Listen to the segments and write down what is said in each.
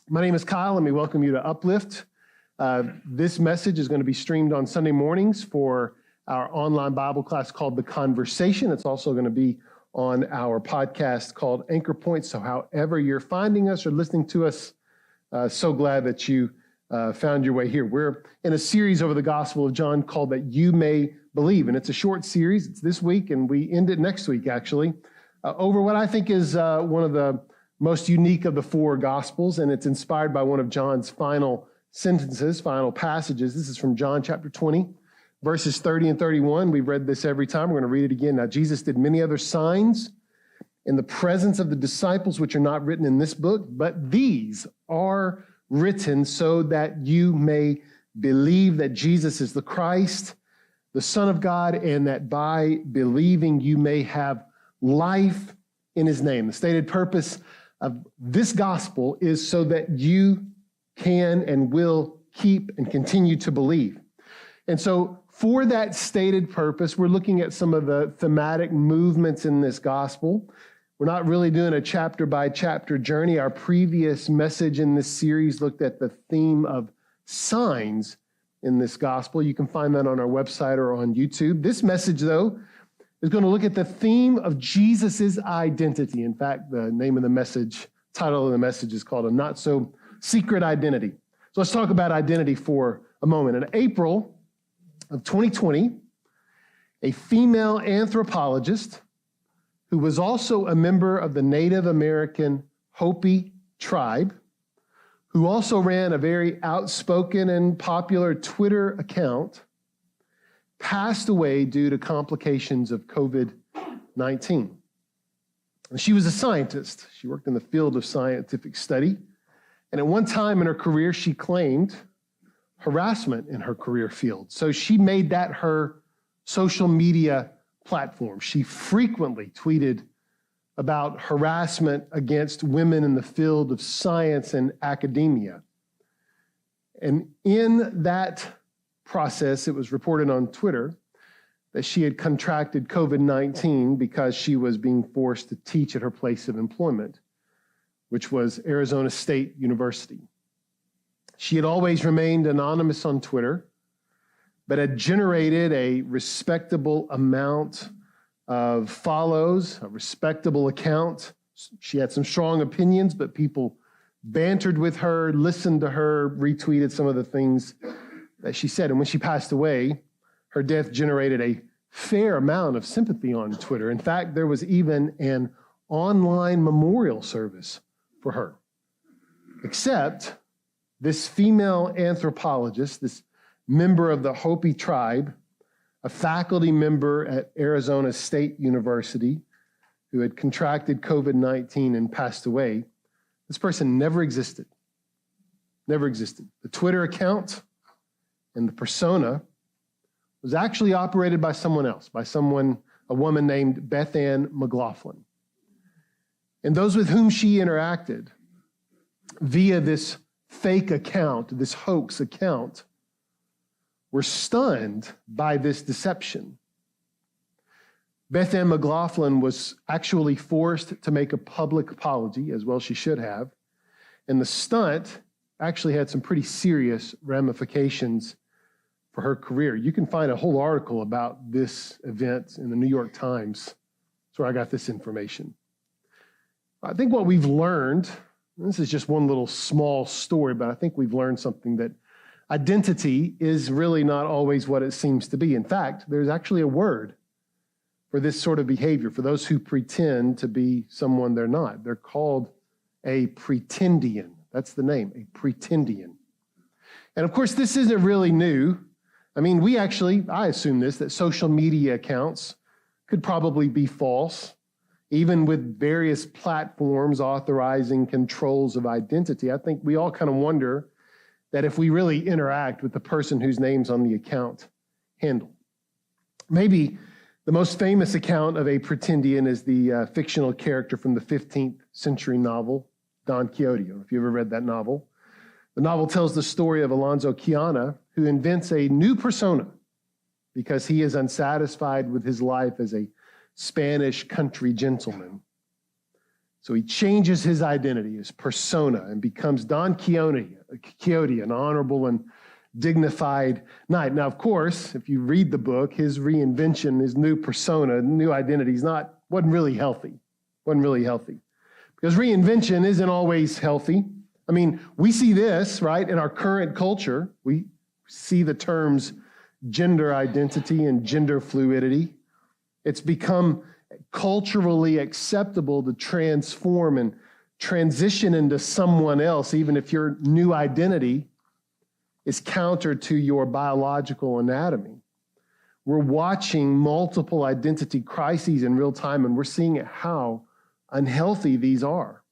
My name is Kyle. Let me welcome you to Uplift. This message is going to be streamed on Sunday mornings for our online Bible class called The Conversation. It's also going to be on our podcast called Anchor Point. So however you're finding us or listening to us, so glad that you found your way here. We're in a series over the Gospel of John called That You May Believe. And it's a short series. It's this week, and we end it next week, actually, over what I think is one of the most unique of the four Gospels, and it's inspired by one of John's final sentences, final passages. This is from John chapter 20, verses 30 and 31. We've read this every time. We're going to read it again. Now, Jesus did many other signs in the presence of the disciples, which are not written in this book, but these are written so that you may believe that Jesus is the Christ, the Son of God, and that by believing you may have life in his name. The stated purpose of this gospel is so that you can and will keep and continue to believe. And so for that stated purpose, we're looking at some of the thematic movements in this gospel. We're not really doing a chapter by chapter journey. Our previous message in this series looked at the theme of signs in this gospel. You can find that on our website or on YouTube. This message, though, is going to look at the theme of Jesus' identity. In fact, the name of the message, title of the message is called A Not So Secret Identity. So let's talk about identity for a moment. In April of 2020, a female anthropologist who was also a member of the Native American Hopi tribe, who also ran a very outspoken and popular Twitter account, passed away due to complications of COVID-19. She was a scientist. She worked in the field of scientific study. And at one time in her career, she claimed harassment in her career field. So she made that her social media platform. She frequently tweeted about harassment against women in the field of science and academia. And in that process, it was reported on Twitter that she had contracted COVID-19 because she was being forced to teach at her place of employment, which was Arizona State University. She had always remained anonymous on Twitter, but had generated a respectable amount of follows, a respectable account. She had some strong opinions, but people bantered with her, listened to her, retweeted some of the things that she said. And when she passed away, her death generated a fair amount of sympathy on Twitter. In fact, there was even an online memorial service for her. Except this female anthropologist, this member of the Hopi tribe, a faculty member at Arizona State University who had contracted COVID-19 and passed away, this person never existed. Never existed. The Twitter account and the persona was actually operated by someone else, a woman named Beth Ann McLaughlin. And those with whom she interacted via this fake account, this hoax account, were stunned by this deception. Beth Ann McLaughlin was actually forced to make a public apology, as well she should have, and the stunt actually had some pretty serious ramifications for her career. You can find a whole article about this event in the New York Times. That's where I got this information. I think what we've learned, this is just one little small story, but I think we've learned something, that identity is really not always what it seems to be. In fact, there's actually a word for this sort of behavior, for those who pretend to be someone they're not. They're called a pretendian. That's the name, a pretendian. And of course, this isn't really new. I mean, I assume that social media accounts could probably be false, even with various platforms authorizing controls of identity. I think we all kind of wonder that if we really interact with the person whose name's on the account handle. Maybe the most famous account of a pretendian is the fictional character from the 15th century novel, Don Quixote. If you ever read that novel. The novel tells the story of Alonso Quijano, who invents a new persona because he is unsatisfied with his life as a Spanish country gentleman. So he changes his identity, his persona, and becomes Don Quixote, an honorable and dignified knight. Now, of course, if you read the book, his reinvention, his new persona, new identity wasn't really healthy. Wasn't really healthy. Because reinvention isn't always healthy. I mean, we see this, right, in our current culture. We see the terms gender identity and gender fluidity. It's become culturally acceptable to transform and transition into someone else, even if your new identity is counter to your biological anatomy. We're watching multiple identity crises in real time, and we're seeing how unhealthy these are.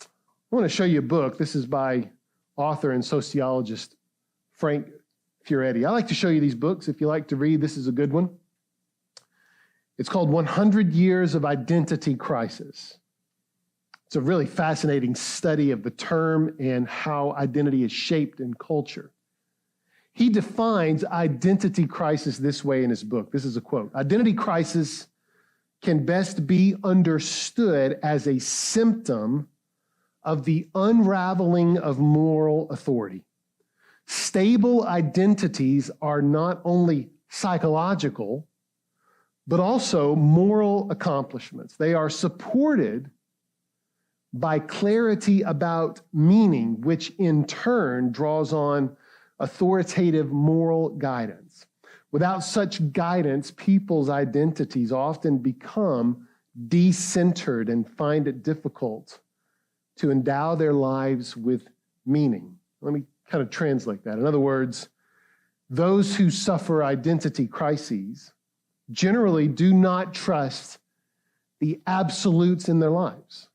I want to show you a book. This is by author and sociologist Frank Fioretti. I like to show you these books. If you like to read, this is a good one. It's called 100 Years of Identity Crisis. It's a really fascinating study of the term and how identity is shaped in culture. He defines identity crisis this way in his book. This is a quote. Identity crisis can best be understood as a symptom of the unraveling of moral authority. Stable identities are not only psychological, but also moral accomplishments. They are supported by clarity about meaning, which in turn draws on authoritative moral guidance. Without such guidance, people's identities often become de-centered and find it difficult to endow their lives with meaning. Let me kind of translate that. In other words, those who suffer identity crises generally do not trust the absolutes in their lives.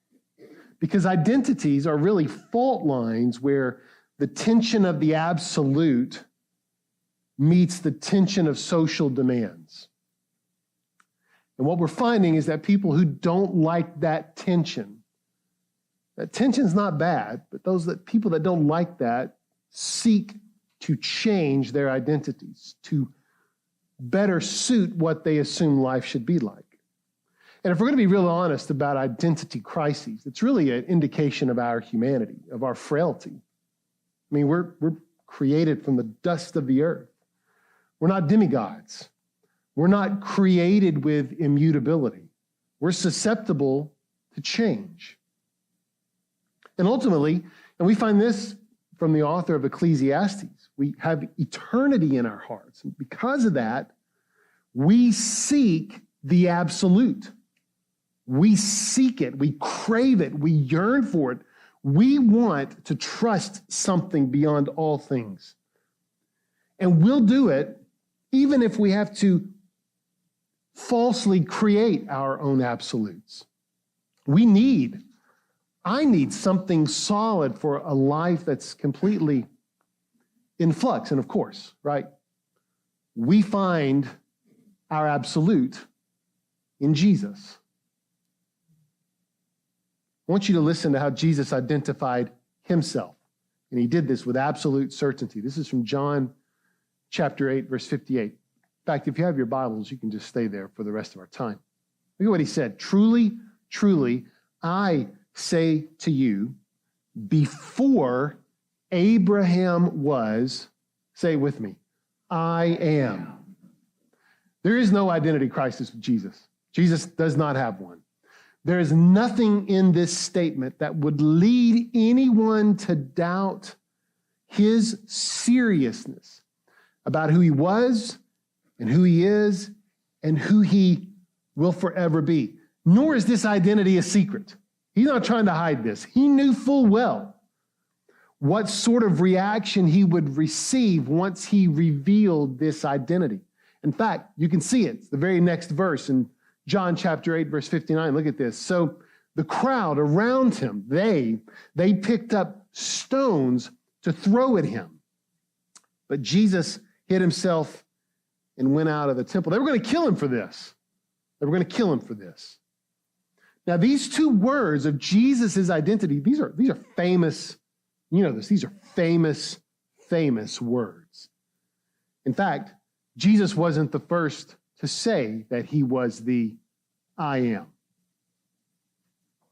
Because identities are really fault lines where the tension of the absolute meets the tension of social demands. And what we're finding is that people who don't like that tension's not bad, but people that don't like that seek to change their identities, to better suit what they assume life should be like. And if we're going to be real honest about identity crises, it's really an indication of our humanity, of our frailty. I mean, we're created from the dust of the earth. We're not demigods. We're not created with immutability. We're susceptible to change. And ultimately, and we find this from the author of Ecclesiastes, we have eternity in our hearts. And because of that, we seek the absolute. We seek it. We crave it. We yearn for it. We want to trust something beyond all things. And we'll do it even if we have to falsely create our own absolutes. I need something solid for a life that's completely in flux. And of course, right, we find our absolute in Jesus. I want you to listen to how Jesus identified himself. And he did this with absolute certainty. This is from John chapter 8, verse 58. In fact, if you have your Bibles, you can just stay there for the rest of our time. Look at what he said. Truly, truly, I say to you, before Abraham was, say it with me, I am. There is no identity crisis with Jesus. Jesus does not have one. There is nothing in this statement that would lead anyone to doubt his seriousness about who he was and who he is and who he will forever be. Nor is this identity a secret. He's not trying to hide this. He knew full well what sort of reaction he would receive once he revealed this identity. In fact, you can see it. It's the very next verse in John chapter 8, verse 59. Look at this. So the crowd around him, they picked up stones to throw at him. But Jesus hid himself and went out of the temple. They were going to kill him for this. Now, these two words of Jesus' identity, these are famous, you know this, these are famous words. In fact, Jesus wasn't the first to say that he was the I am.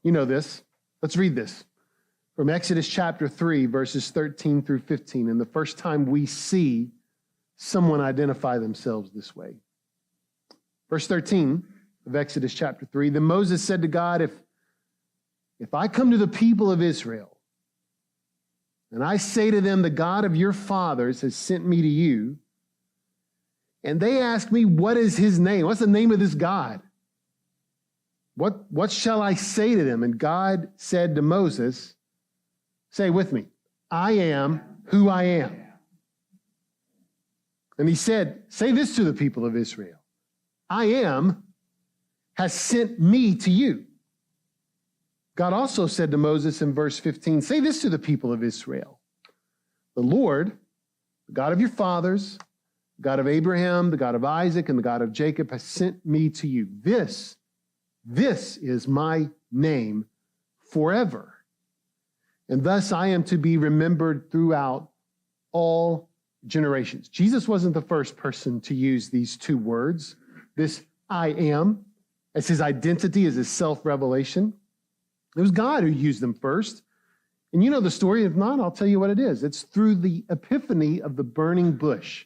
You know this. Let's read this from Exodus chapter 3, verses 13 through 15, and the first time we see someone identify themselves this way. Verse 13 of Exodus chapter 3, then Moses said to God, if I come to the people of Israel, and I say to them, the God of your fathers has sent me to you, and they ask me, what is his name? What's the name of this God? What shall I say to them? And God said to Moses, say with me, I am who I am. And he said, say this to the people of Israel, I am has sent me to you. God also said to Moses in verse 15, say this to the people of Israel, the Lord, the God of your fathers, the God of Abraham, the God of Isaac, and the God of Jacob has sent me to you. This is my name forever. And thus I am to be remembered throughout all generations. Jesus wasn't the first person to use these two words, this I am, as his identity, as his self-revelation. It was God who used them first. And you know the story. If not, I'll tell you what it is. It's through the epiphany of the burning bush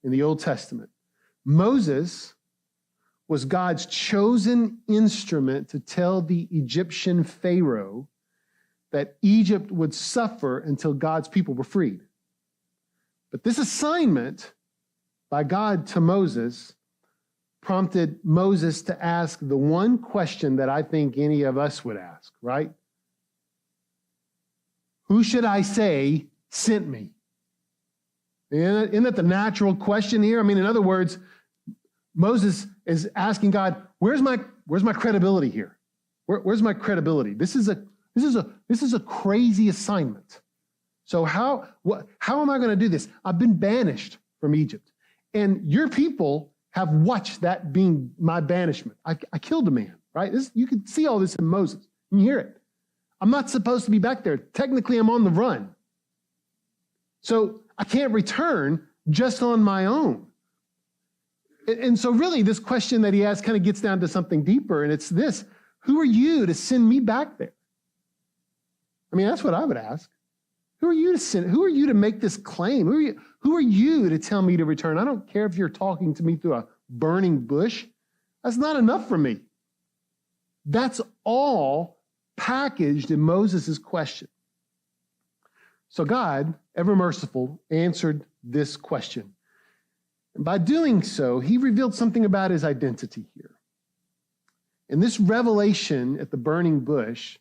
in the Old Testament. Moses was God's chosen instrument to tell the Egyptian Pharaoh that Egypt would suffer until God's people were freed. But this assignment by God to Moses prompted Moses to ask the one question that I think any of us would ask, right? Who should I say sent me? Isn't that the natural question here? I mean, in other words, Moses is asking God, where's my credibility here? Where's my credibility? This is a crazy assignment. So how am I going to do this? I've been banished from Egypt, and your people have watched that being my banishment. I killed a man, right? You can see all this in Moses. You hear it. I'm not supposed to be back there. Technically, I'm on the run. So I can't return just on my own. And so really, this question that he asks kind of gets down to something deeper, and it's this: who are you to send me back there? I mean, that's what I would ask. Who are you to send? Who are you to make this claim? Who are you to tell me to return? I don't care if you're talking to me through a burning bush. That's not enough for me. That's all packaged in Moses' question. So God, ever merciful, answered this question. And by doing so, he revealed something about his identity here. In this revelation at the burning bush,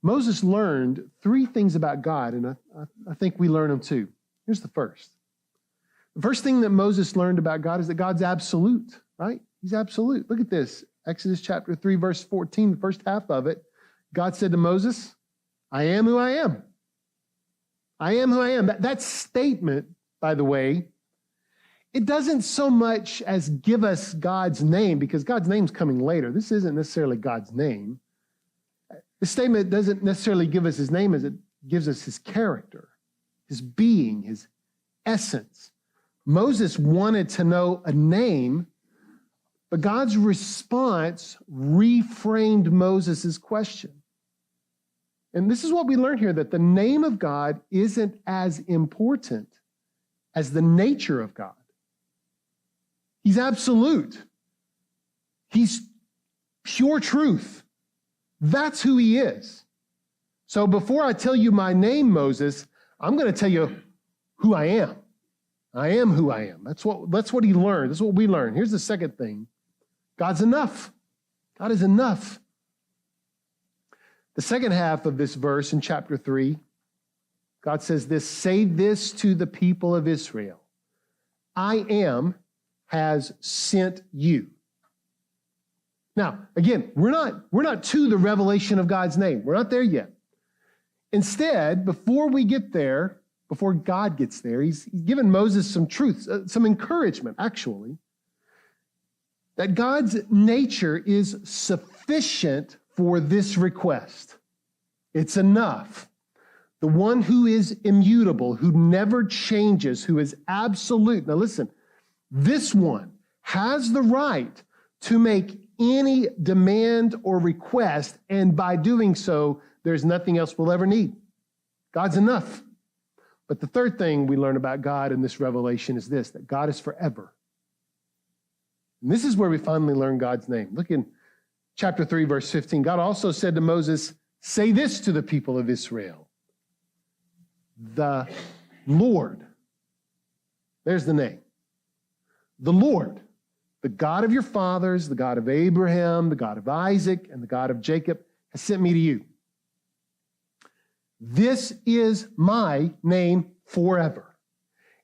Moses learned three things about God, and I think we learn them too. Here's the first. The first thing that Moses learned about God is that God's absolute, right? He's absolute. Look at this. Exodus chapter 3, verse 14, the first half of it. God said to Moses, I am who I am. I am who I am. That statement, by the way, it doesn't so much as give us God's name, because God's name's coming later. This isn't necessarily God's name. This statement doesn't necessarily give us his name as it gives us his character, his being, his essence. Moses wanted to know a name, but God's response reframed Moses' question. And this is what we learn here, that the name of God isn't as important as the nature of God. He's absolute. He's pure truth. That's who he is. So before I tell you my name, Moses, I'm going to tell you who I am. I am who I am. That's what he learned. That's what we learn. Here's the second thing. God's enough. God is enough. The second half of this verse in chapter 3, God says this, say this to the people of Israel. I am has sent you. Now, again, we're not to the revelation of God's name. We're not there yet. Instead, before we get there, before God gets there, he's given Moses some truths, some encouragement, actually, that God's nature is sufficient for this request. It's enough. The one who is immutable, who never changes, who is absolute. Now listen, this one has the right to make any demand or request, and by doing so, there's nothing else we'll ever need. God's enough. But the third thing we learn about God in this revelation is this, that God is forever. And this is where we finally learn God's name. Look in chapter 3, verse 15. God also said to Moses, say this to the people of Israel. The Lord, there's the name. The Lord, the God of your fathers, the God of Abraham, the God of Isaac, and the God of Jacob, has sent me to you. This is my name forever,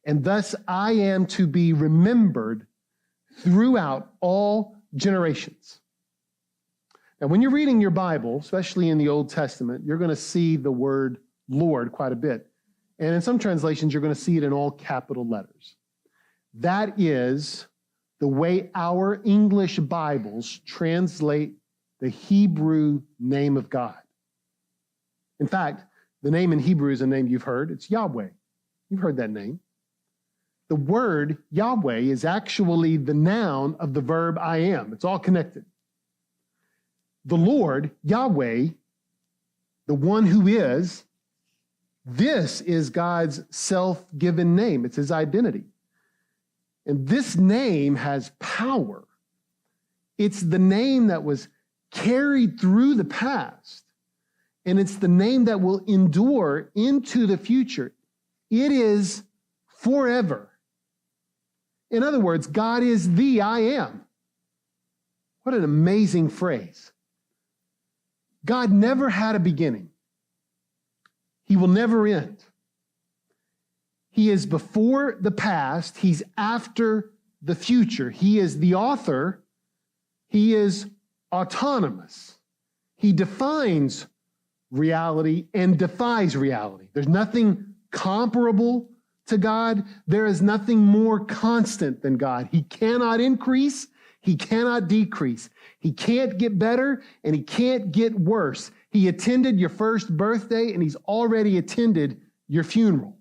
and thus I am to be remembered throughout all generations. Now, when you're reading your Bible, especially in the Old Testament, you're going to see the word Lord quite a bit. And in some translations, you're going to see it in all capital letters. That is the way our English Bibles translate the Hebrew name of God. In fact, the name in Hebrew is a name you've heard. It's Yahweh. You've heard that name. The word Yahweh is actually the noun of the verb I am. It's all connected. The Lord, Yahweh, the one who is, this is God's self-given name. It's his identity. And this name has power. It's the name that was carried through the past. And it's the name that will endure into the future. It is forever. In other words, God is the I am. What an amazing phrase. God never had a beginning. He will never end. He is before the past. He's after the future. He is the author. He is autonomous. He defines reality and defies reality. There's nothing comparable to God. There is nothing more constant than God. He cannot increase. He cannot decrease. He can't get better and he can't get worse. He attended your first birthday and he's already attended your funeral.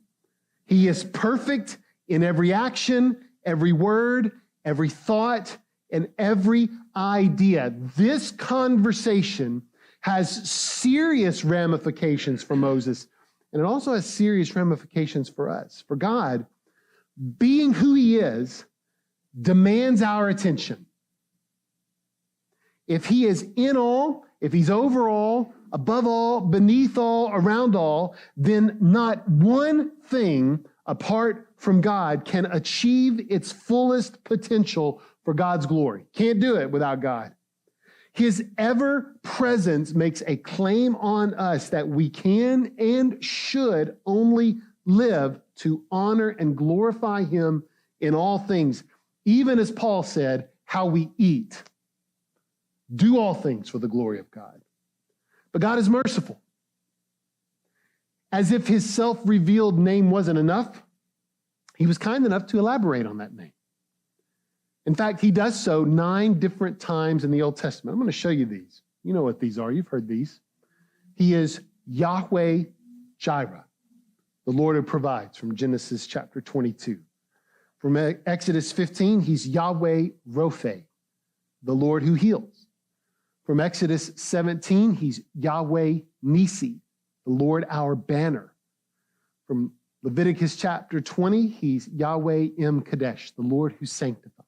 He is perfect in every action, every word, every thought, and every idea. This conversation has serious ramifications for Moses, and it also has serious ramifications for us. For God, being who he is, demands our attention. If he is in all, if he's over all, above all, beneath all, around all, then not one thing apart from God can achieve its fullest potential for God's glory. Can't do it without God. His ever-presence makes a claim on us that we can and should only live to honor and glorify him in all things, even as Paul said, how we eat. Do all things for the glory of God. But God is merciful. As if his self-revealed name wasn't enough, he was kind enough to elaborate on that name. In fact, he does so 9 different times in the Old Testament. I'm going to show you these. You know what these are. You've heard these. He is Yahweh Jireh, the Lord who provides, from Genesis chapter 22. From Exodus 15, he's Yahweh Rophe, the Lord who heals. From Exodus 17, he's Yahweh Nisi, the Lord our banner. From Leviticus chapter 20, he's Yahweh Em Kadesh, the Lord who sanctifies.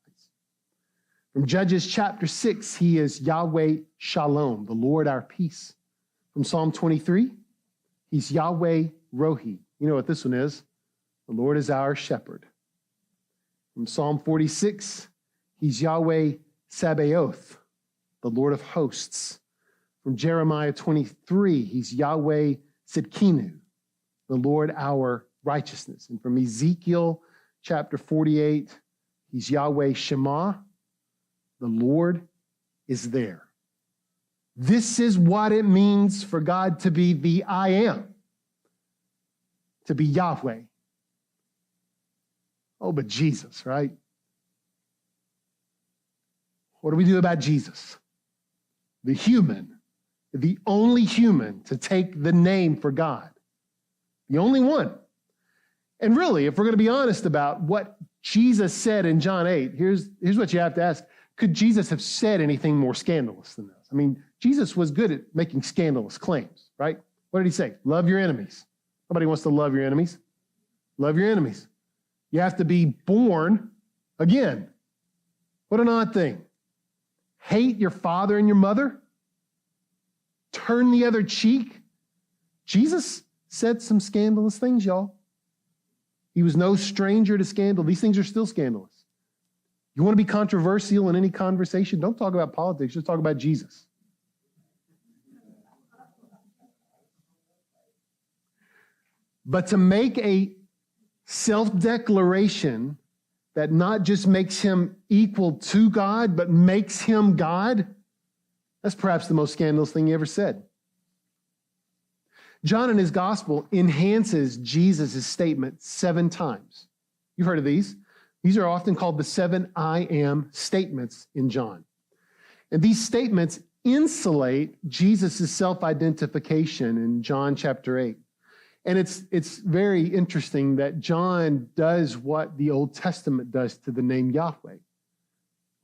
From Judges chapter 6, he is Yahweh Shalom, the Lord our peace. From Psalm 23, he's Yahweh Rohi. You know what this one is? The Lord is our shepherd. From Psalm 46, he's Yahweh Sabaoth, the Lord of hosts. From Jeremiah 23, he's Yahweh Sidkenu, the Lord our righteousness. And from Ezekiel chapter 48, he's Yahweh Shema, the Lord is there. This is what it means for God to be the I am, to be Yahweh. Oh, but Jesus, right? What do we do about Jesus? The human, the only human to take the name for God. The only one. And really, if we're going to be honest about what Jesus said in John 8, here's what you have to ask. could Jesus have said anything more scandalous than this? I mean, Jesus was good at making scandalous claims, right? What did he say? Love your enemies. Nobody wants to love your enemies. Love your enemies. You have to be born again. What an odd thing. Hate your father and your mother. Turn the other cheek. Jesus said some scandalous things, y'all. He was no stranger to scandal. These things are still scandalous. You want to be controversial in any conversation? Don't talk about politics. Just talk about Jesus. But to make a self-declaration that not just makes him equal to God, but makes him God, that's perhaps the most scandalous thing he ever said. John in his gospel enhances Jesus' statement 7 times. You've heard of these. These are often called the 7 I am statements in John. And these statements insulate Jesus' self-identification in John chapter 8. And it's very interesting that John does what the Old Testament does to the name Yahweh.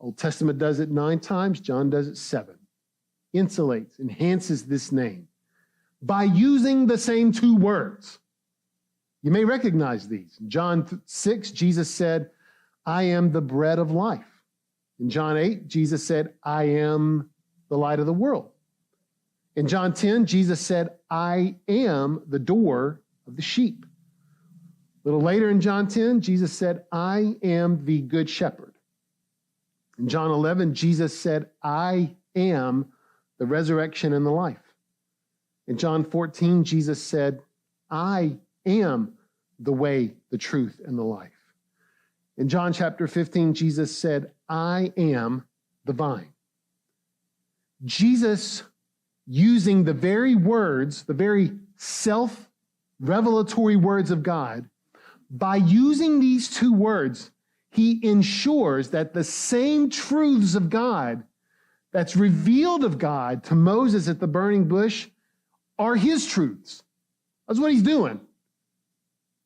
Old Testament does it 9 times, John does it 7. Insulates, enhances this name by using the same 2 words. You may recognize these. In John 6, Jesus said, I am the bread of life. In John 8, Jesus said, I am the light of the world. In John 10, Jesus said, I am the door of the sheep. A little later in John 10, Jesus said, I am the good shepherd. In John 11, Jesus said, I am the resurrection and the life. In John 14, Jesus said, I am the way, the truth, and the life. In John chapter 15, Jesus said, I am the vine. Jesus, using the very words, the very self-revelatory words of God, by using these 2 words, he ensures that the same truths of God that's revealed of God to Moses at the burning bush are his truths. That's what he's doing.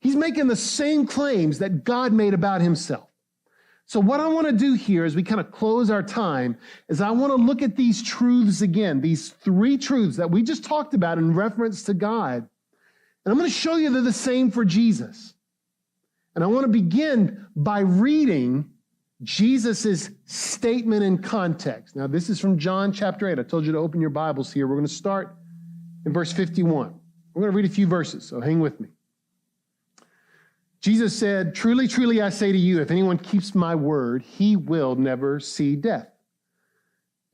He's making the same claims that God made about himself. So what I want to do here as we kind of close our time is I want to look at these truths again, these 3 truths that we just talked about in reference to God. And I'm going to show you they're the same for Jesus. And I want to begin by reading Jesus' statement in context. Now, this is from John chapter 8. I told you to open your Bibles here. We're going to start in verse 51. We're going to read a few verses, so hang with me. Jesus said, truly, truly, I say to you, if anyone keeps my word, he will never see death.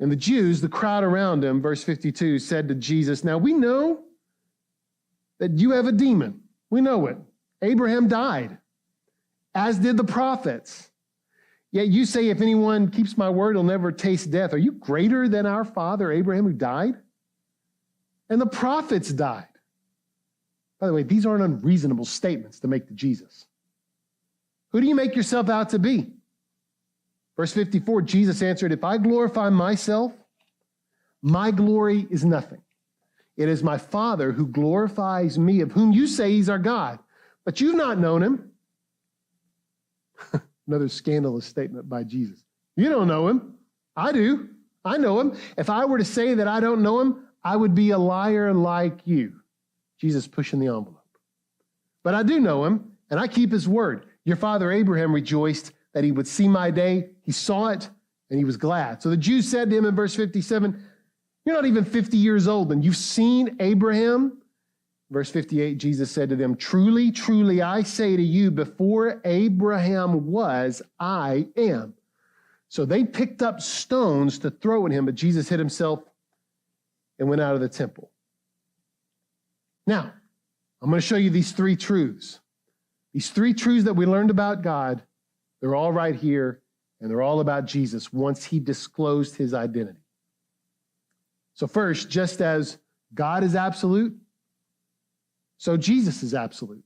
And the Jews, the crowd around him, verse 52, said to Jesus, now we know that you have a demon. We know it. Abraham died, as did the prophets. Yet you say, if anyone keeps my word, he'll never taste death. Are you greater than our father Abraham who died? And the prophets died. By the way, these aren't unreasonable statements to make to Jesus. Who do you make yourself out to be? Verse 54, Jesus answered, if I glorify myself, my glory is nothing. It is my Father who glorifies me, of whom you say he's our God. But you've not known him. Another scandalous statement by Jesus. You don't know him. I do. I know him. If I were to say that I don't know him, I would be a liar like you. Jesus pushing the envelope. But I do know him, and I keep his word. Your father Abraham rejoiced that he would see my day. He saw it, and he was glad. So the Jews said to him in verse 57, you're not even 50 years old, and you've seen Abraham? Verse 58, Jesus said to them, truly, truly, I say to you, before Abraham was, I am. So they picked up stones to throw at him, but Jesus hid himself and went out of the temple. Now, I'm going to show you these 3 truths. These 3 truths that we learned about God, they're all right here, and they're all about Jesus once he disclosed his identity. So first, just as God is absolute, so Jesus is absolute.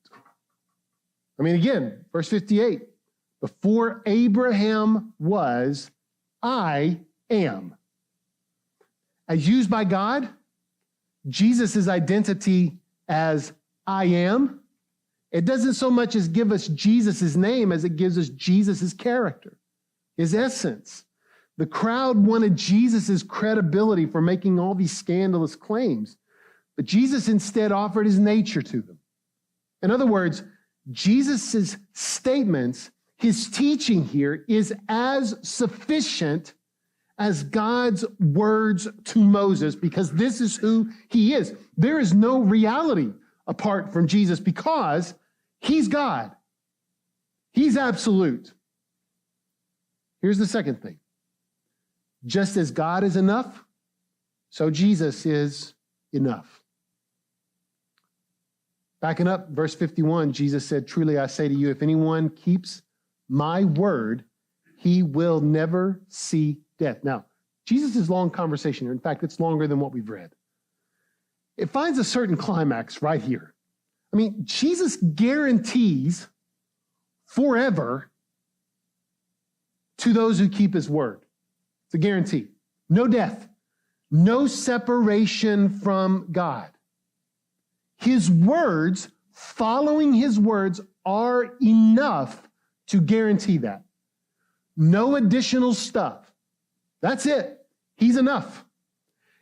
I mean, again, verse 58, before Abraham was, I am. As used by God, Jesus' identity as I am, it doesn't so much as give us Jesus' name as it gives us Jesus' character, his essence. The crowd wanted Jesus' credibility for making all these scandalous claims, but Jesus instead offered his nature to them. In other words, Jesus' statements, his teaching here is as sufficient as God's words to Moses, because this is who he is. There is no reality apart from Jesus because he's God. He's absolute. Here's the second thing. Just as God is enough, so Jesus is enough. Backing up, verse 51, Jesus said, "Truly I say to you, if anyone keeps my word, he will never see death." Now, Jesus' long conversation here, in fact, it's longer than what we've read. It finds a certain climax right here. I mean, Jesus guarantees forever to those who keep his word. It's a guarantee. No death, no separation from God. His words, following his words, are enough to guarantee that. No additional stuff. That's it. He's enough.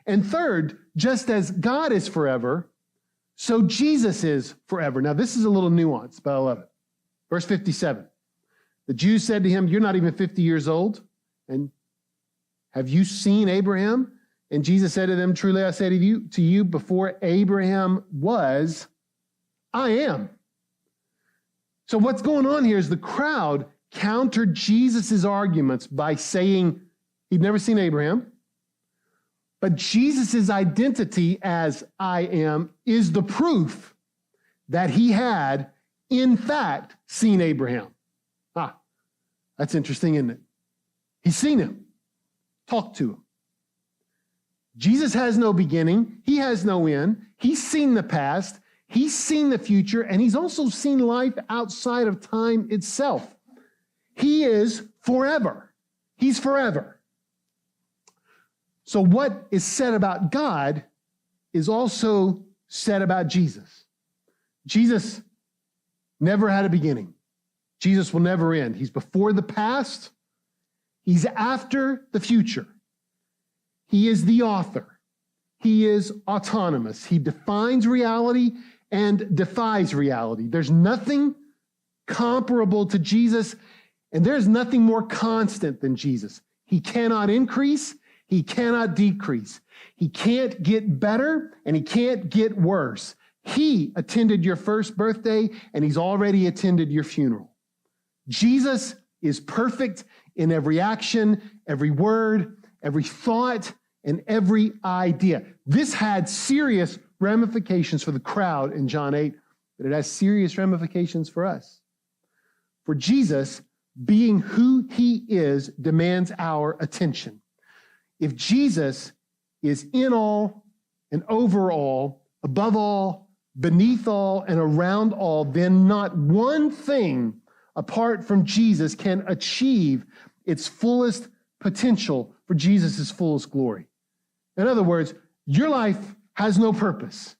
And third, just as God is forever, so Jesus is forever. Now, this is a little nuance, but I love it. Verse 57. The Jews said to him, "You're not even 50 years old, and have you seen Abraham?" And Jesus said to them, "Truly I say to you, before Abraham was, I am." So what's going on here is the crowd countered Jesus' arguments by saying he'd never seen Abraham, but Jesus' identity as I am is the proof that he had, in fact, seen Abraham. That's interesting, isn't it? He's seen him, talked to him. Jesus has no beginning. He has no end. He's seen the past. He's seen the future, and he's also seen life outside of time itself. He is forever. He's forever. So what is said about God is also said about Jesus. Jesus never had a beginning. Jesus will never end. He's before the past. He's after the future. He is the author. He is autonomous. He defines reality and defies reality. There's nothing comparable to Jesus, and there's nothing more constant than Jesus. He cannot increase. He cannot decrease. He can't get better, and he can't get worse. He attended your first birthday, and he's already attended your funeral. Jesus is perfect in every action, every word, every thought, and every idea. This had serious ramifications for the crowd in John 8, but it has serious ramifications for us. For Jesus, being who he is, demands our attention. If Jesus is in all and over all, above all, beneath all, and around all, then not one thing apart from Jesus can achieve its fullest potential for Jesus' fullest glory. In other words, your life has no purpose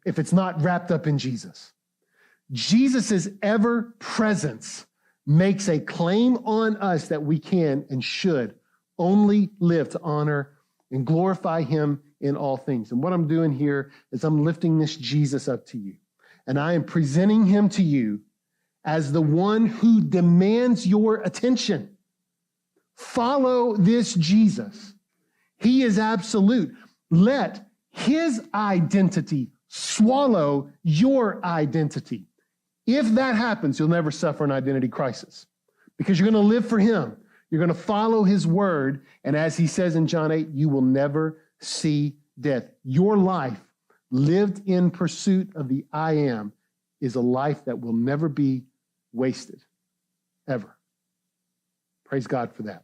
if it's not wrapped up in Jesus. Jesus' ever presence makes a claim on us that we can and should only live to honor and glorify him in all things. And what I'm doing here is I'm lifting this Jesus up to you. And I am presenting him to you as the one who demands your attention. Follow this Jesus. He is absolute. Let his identity swallow your identity. If that happens, you'll never suffer an identity crisis because you're going to live for him. You're going to follow his word. And as he says in John 8, you will never see death. Your life lived in pursuit of the I am is a life that will never be wasted, ever. Praise God for that.